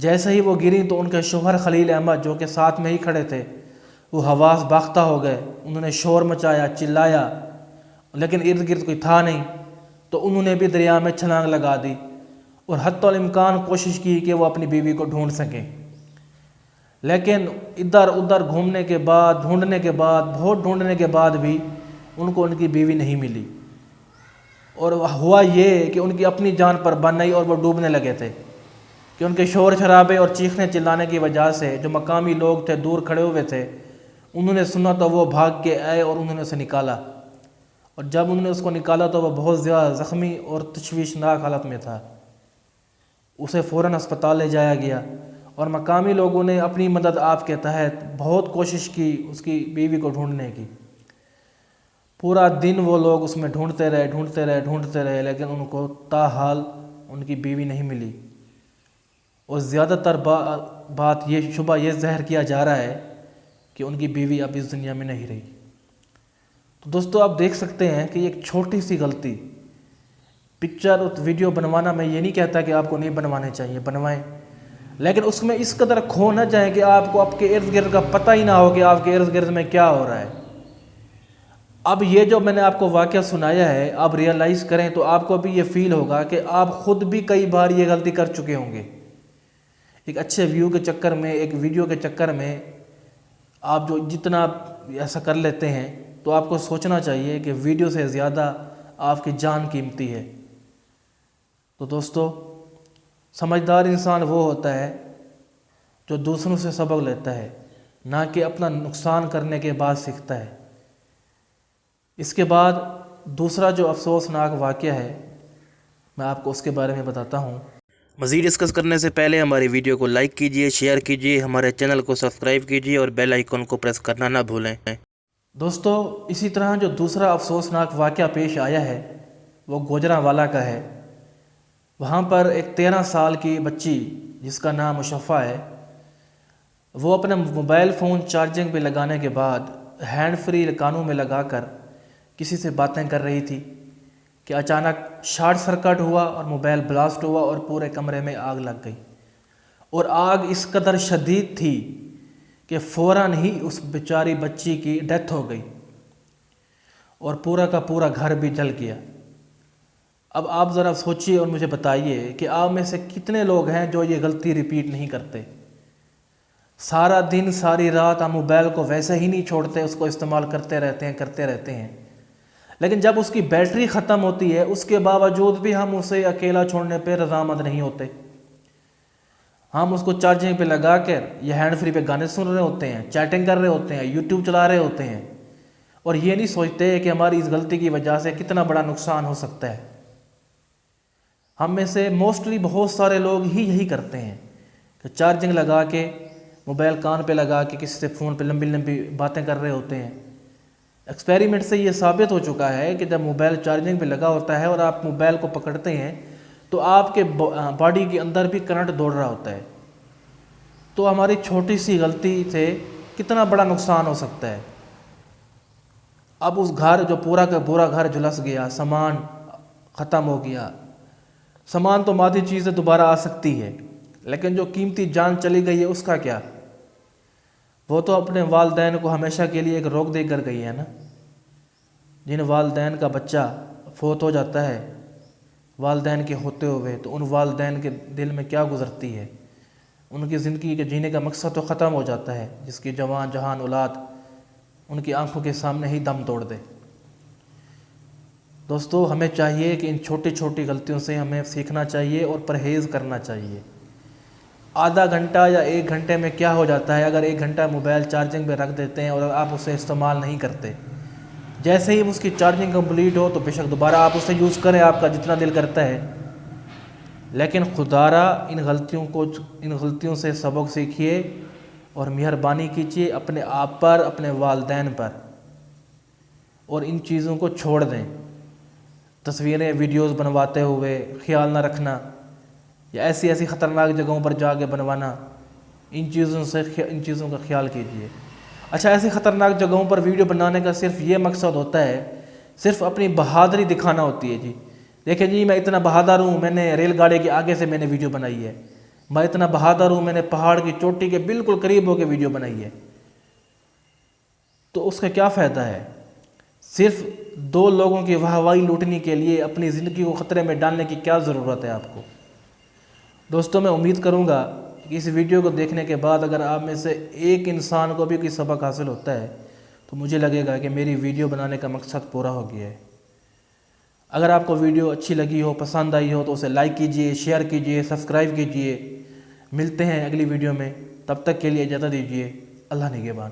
جیسے ہی وہ گریں تو ان کے شوہر خلیل احمد جو کہ ساتھ میں ہی کھڑے تھے وہ حواس باختہ ہو گئے. انہوں نے شور مچایا، چلایا، لیکن ارد گرد کوئی تھا نہیں. تو انہوں نے بھی دریا میں چھلانگ لگا دی اور حتی الامکان کوشش کی کہ وہ اپنی بیوی کو ڈھونڈ سکیں. لیکن ادھر ادھر گھومنے کے بعد، ڈھونڈنے کے بعد، بہت ڈھونڈنے کے بعد بھی ان کو ان کی بیوی نہیں ملی. اور ہوا یہ کہ ان کی اپنی جان پر بن آئی اور وہ ڈوبنے لگے تھے کہ ان کے شور شرابے اور چیخنے چلانے کی وجہ سے جو مقامی لوگ تھے دور کھڑے ہوئے تھے انہوں نے سنا تو وہ بھاگ کے آئے اور انہوں نے اسے نکالا. اور جب انہوں نے اس کو نکالا تو وہ بہت زیادہ زخمی اور تشویشناک حالت میں تھا. اسے فوراً ہسپتال لے جایا گیا اور مقامی لوگوں نے اپنی مدد آپ کے تحت بہت کوشش کی اس کی بیوی کو ڈھونڈنے کی. پورا دن وہ لوگ اس میں ڈھونڈتے رہے لیکن ان کو تاحال ان کی بیوی نہیں ملی. اور زیادہ تر بات یہ شبہ یہ ظاہر کیا جا رہا ہے کہ ان کی بیوی اب اس دنیا میں نہیں رہی. تو دوستو آپ دیکھ سکتے ہیں کہ ایک چھوٹی سی غلطی، پکچر اور ویڈیو بنوانا میں یہ نہیں کہتا کہ آپ کو نہیں بنوانے چاہیے، بنوائیں، لیکن اس میں اس قدر کھو نہ جائیں کہ آپ کو آپ کے ارد گرد کا پتہ ہی نہ ہو کہ آپ کے ارد گرد میں کیا ہو رہا ہے. اب یہ جو میں نے آپ کو واقعہ سنایا ہے آپ ریئلائز کریں تو آپ کو بھی یہ فیل ہوگا کہ آپ خود بھی کئی بار یہ غلطی کر چکے ہوں گے. ایک اچھے ویو کے چکر میں، ایک ویڈیو کے چکر میں آپ جو جتنا ایسا کر لیتے ہیں تو آپ کو سوچنا چاہیے کہ ویڈیو سے زیادہ آپ کی جان قیمتی ہے. تو دوستو سمجھدار انسان وہ ہوتا ہے جو دوسروں سے سبق لیتا ہے، نہ کہ اپنا نقصان کرنے کے بعد سیکھتا ہے. اس کے بعد دوسرا جو افسوسناک واقعہ ہے میں آپ کو اس کے بارے میں بتاتا ہوں. مزید ڈسکس کرنے سے پہلے ہماری ویڈیو کو لائک کیجیے، شیئر کیجیے، ہمارے چینل کو سبسکرائب کیجیے اور بیل آئیکن کو پریس کرنا نہ بھولیں. دوستو اسی طرح جو دوسرا افسوسناک واقعہ پیش آیا ہے وہ گوجرانوالا کا ہے. وہاں پر ایک 13 سال کی بچی جس کا نام مشفہ ہے، وہ اپنے موبائل فون چارجنگ پہ لگانے کے بعد ہینڈ فری کانوں میں لگا کر کسی سے باتیں کر رہی تھی کہ اچانک شارٹ سرکٹ ہوا اور موبائل بلاسٹ ہوا اور پورے کمرے میں آگ لگ گئی. اور آگ اس قدر شدید تھی کہ فوراً ہی اس بیچاری بچی کی ڈیتھ ہو گئی اور پورا کا پورا گھر بھی جل گیا. اب آپ ذرا سوچئے اور مجھے بتائیے کہ آپ میں سے کتنے لوگ ہیں جو یہ غلطی ریپیٹ نہیں کرتے. سارا دن ساری رات ہم موبائل کو ویسے ہی نہیں چھوڑتے، اس کو استعمال کرتے رہتے ہیں لیکن جب اس کی بیٹری ختم ہوتی ہے اس کے باوجود بھی ہم اسے اکیلا چھوڑنے پہ رضامند نہیں ہوتے. ہم اس کو چارجنگ پہ لگا کر یہ ہینڈ فری پہ گانے سن رہے ہوتے ہیں، چیٹنگ کر رہے ہوتے ہیں، یوٹیوب چلا رہے ہوتے ہیں اور یہ نہیں سوچتے کہ ہماری اس غلطی کی وجہ سے کتنا بڑا نقصان ہو سکتا ہے. ہم میں سے موسٹلی بہت سارے لوگ ہی یہی کرتے ہیں کہ چارجنگ لگا کے موبائل کان پہ لگا کے کسی سے فون پہ لمبی لمبی باتیں کر رہے ہوتے ہیں. ایکسپیریمنٹ سے یہ ثابت ہو چکا ہے کہ جب موبائل چارجنگ پہ لگا ہوتا ہے اور آپ موبائل کو پکڑتے ہیں تو آپ کے باڈی کے اندر بھی کرنٹ دوڑ رہا ہوتا ہے. تو ہماری چھوٹی سی غلطی سے کتنا بڑا نقصان ہو سکتا ہے. اب اس گھر جو پورا کا پورا گھر جھلس گیا، سامان ختم ہو گیا. سامان تو مادی چیزیں دوبارہ آ سکتی ہے لیکن جو قیمتی جان چلی گئی ہے اس کا کیا؟ وہ تو اپنے والدین کو ہمیشہ کے لیے ایک روک دے کر گئی ہے نا. جن والدین کا بچہ فوت ہو جاتا ہے والدین کے ہوتے ہوئے تو ان والدین کے دل میں کیا گزرتی ہے. ان کی زندگی کے جینے کا مقصد تو ختم ہو جاتا ہے جس کی جوان جہان اولاد ان کی آنکھوں کے سامنے ہی دم توڑ دے. دوستو ہمیں چاہیے کہ ان چھوٹی چھوٹی غلطیوں سے ہمیں سیکھنا چاہیے اور پرہیز کرنا چاہیے. آدھا گھنٹہ یا 1 گھنٹے میں کیا ہو جاتا ہے اگر 1 گھنٹہ موبائل چارجنگ پہ رکھ دیتے ہیں اور آپ اسے استعمال نہیں کرتے. جیسے ہی اس کی چارجنگ کمپلیٹ ہو تو بے شک دوبارہ آپ اسے یوز کریں، آپ کا جتنا دل کرتا ہے. لیکن خدارا ان غلطیوں سے سبق سیکھیے اور مہربانی کیجیے اپنے آپ پر، اپنے والدین پر، اور ان چیزوں کو چھوڑ دیں. تصویریں ویڈیوز بنواتے ہوئے خیال نہ رکھنا یا ایسی خطرناک جگہوں پر جا کے بنوانا، ان چیزوں کا خیال کیجیے. اچھا، ایسی خطرناک جگہوں پر ویڈیو بنانے کا صرف یہ مقصد ہوتا ہے، صرف اپنی بہادری دکھانا ہوتی ہے. جی دیکھیں جی میں اتنا بہادر ہوں، میں نے ریل گاڑی کے آگے سے میں نے ویڈیو بنائی ہے. میں اتنا بہادر ہوں، میں نے پہاڑ کی چوٹی کے بالکل قریب ہو کے ویڈیو بنائی ہے، تو اس کا کیا فائدہ ہے؟ صرف 2 لوگوں کی واہوائی لوٹنے کے لیے اپنی زندگی کو خطرے میں ڈالنے کی کیا ضرورت ہے آپ کو؟ دوستوں میں امید کروں گا کہ اس ویڈیو کو دیکھنے کے بعد اگر آپ میں سے ایک انسان کو بھی کوئی سبق حاصل ہوتا ہے تو مجھے لگے گا کہ میری ویڈیو بنانے کا مقصد پورا ہو گیا ہے۔ اگر آپ کو ویڈیو اچھی لگی ہو، پسند آئی ہو تو اسے لائک کیجئے، شیئر کیجئے، سبسکرائب کیجئے۔ ملتے ہیں اگلی ویڈیو میں، تب تک کے لیے اجازت دیجئے۔ اللہ نگہبان۔